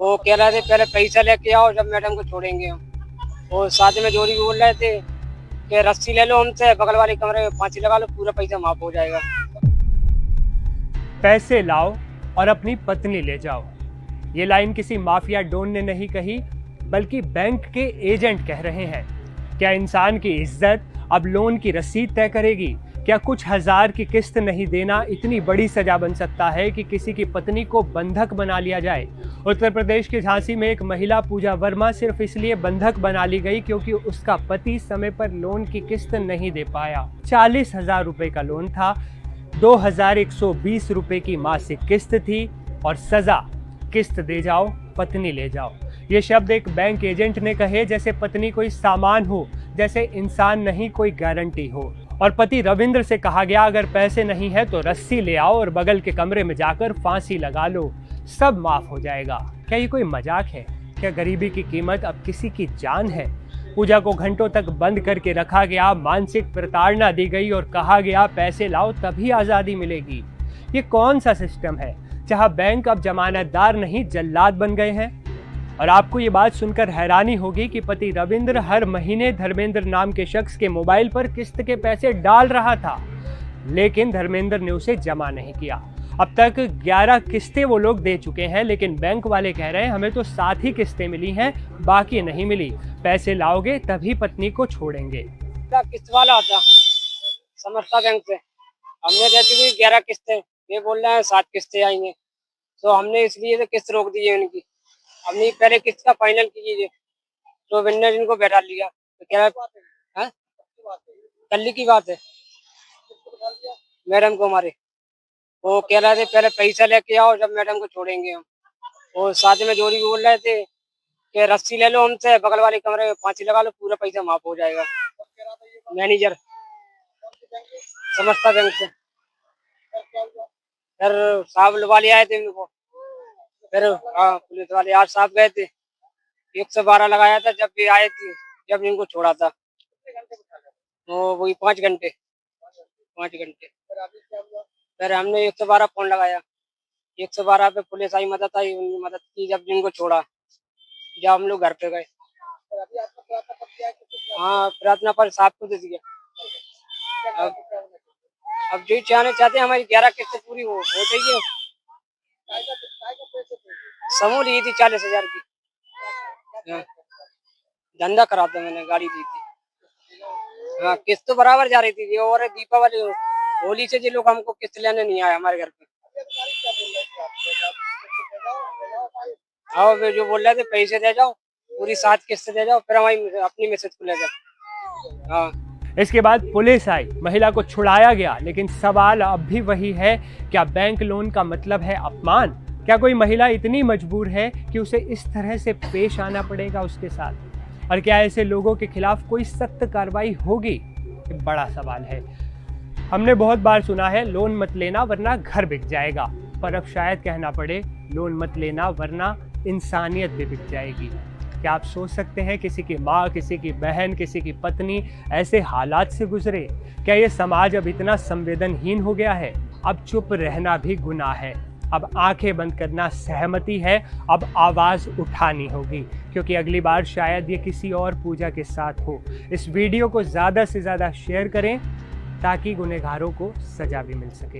वो कह रहे थे पहले पैसा लेके आओ, जब मैडम को छोड़ेंगे हम। और साथ में जोरी भी बोल रहे थे कि रस्सी ले लो हमसे, बगल वाले कमरे में फांसी लगा लो, पूरा पैसा माफ हो जाएगा। पैसे लाओ और अपनी पत्नी ले जाओ, ये लाइन किसी माफिया डॉन ने नहीं कही, बल्कि बैंक के एजेंट कह रहे हैं। क्या इंसान की इज्जत अब लोन की रसीद तय करेगी? क्या कुछ हजार की किस्त नहीं देना इतनी बड़ी सजा बन सकता है कि किसी की पत्नी को बंधक बना लिया जाए? उत्तर प्रदेश के झांसी में एक महिला पूजा वर्मा सिर्फ इसलिए बंधक बना ली गई क्योंकि उसका पति समय पर लोन की किस्त नहीं दे पाया। 40,000 रुपए का लोन था, 2,120 रुपए की मासिक किस्त थी और सजा किस्त दे जाओ, पत्नी ले जाओ। ये शब्द एक बैंक एजेंट ने कहे जैसे पत्नी कोई सामान हो, जैसे इंसान नहीं कोई गारंटी हो। और पति रविंद्र से कहा गया अगर पैसे नहीं है तो रस्सी ले आओ और बगल के कमरे में जाकर फांसी लगा लो, सब माफ हो जाएगा। क्या ये कोई मजाक है? क्या गरीबी की कीमत अब किसी की जान है? पूजा को घंटों तक बंद करके रखा गया, मानसिक प्रताड़ना दी गई और कहा गया पैसे लाओ तभी आज़ादी मिलेगी। ये कौन सा सिस्टम है जहां बैंक अब जमानतदार नहीं जल्लाद बन गए हैं? और आपको ये बात सुनकर हैरानी होगी कि पति रविंद्र हर महीने धर्मेंद्र नाम के शख्स के मोबाइल पर किस्त के पैसे डाल रहा था, लेकिन धर्मेंद्र ने उसे जमा नहीं किया। अब तक 11 किस्तें वो लोग दे चुके हैं, लेकिन बैंक वाले कह रहे हैं हमें तो 7 ही किस्तें मिली हैं, बाकी नहीं मिली। पैसे लाओगे तभी पत्नी को छोड़ेंगे। किस्त वाला आता समझता बैंक से, हमने देती थी 11 किस्तें, ये बोल रहे हैं 7 किस्तें आएंगे, तो हमने इसलिए तो किस्त रोक दी है उनकी। हमने पहले किस्त का फाइनल कीजिए, तो बिन्ने जिनको बैठा लिया तो क्या है, कल की बात है, मैडम को हमारे वो कह रहे थे पहले पैसा लेके आओ, जब मैडम को छोड़ेंगे हम। और साथ में जोरी भी बोल रहे थे कि रस्सी ले लो हमसे, बगल वाले कमरे में फांसी लगा लो, पूरा पैसा माफ हो जाएगा। मैनेजर समझता बैंक से, फिर साहब वाले आए थे इनको, फिर हाँ पुलिस वाले आज साहब गए थे, 112 लगाया था जब भी आए थे, जब इनको छोड़ा था वो वही 5 घंटे। फिर हमने 112 फोन लगाया, 112 पे पुलिस आई, मदद आई, उन्होंने मदद की जब जिनको छोड़ा, जब हम लोग घर पे गए। हाँ प्रार्थना पर साहब को दे दिया। अब जो चाहने चाहते हैं हमारी 11 किस्तें पूरी हो चाहिए। समूह ली थी 40,000 की, हाँ। धंधा खराब था, मैंने गाड़ी दी थी, हाँ किस्त तो बराबर जा रही थी। और दीपावली होली से जो लोग हमको किस्त लेने नहीं आए हमारे घर पे। हाँ वे जो बोल रहे थे पैसे दे जाओ, पूरी 7 किस्त दे जाओ, फिर हमारी अपनी मैसेज को ले जाओ। हाँ इसके बाद पुलिस आई, महिला को छुड़ाया गया, लेकिन सवाल अब भी वही है, क्या बैंक लोन का मतलब है अपमान? क्या कोई महिला इतनी मजबूर है कि उसे इस तरह से पेश आना पड़ेगा उसके साथ? और क्या ऐसे लोगों के खिलाफ कोई सख्त कार्रवाई होगी? ये बड़ा सवाल है। हमने बहुत बार सुना है लोन मत लेना वरना घर बिक जाएगा, पर अब शायद कहना पड़े लोन मत लेना वरना इंसानियत भी बिक जाएगी। क्या आप सोच सकते हैं किसी की माँ, किसी की बहन, किसी की पत्नी ऐसे हालात से गुजरे? क्या ये समाज अब इतना संवेदनहीन हो गया है? अब चुप रहना भी गुनाह है, अब आंखें बंद करना सहमति है, अब आवाज़ उठानी होगी, क्योंकि अगली बार शायद ये किसी और पूजा के साथ हो। इस वीडियो को ज़्यादा से ज़्यादा शेयर करें ताकि गुनहगारों को सजा भी मिल सके।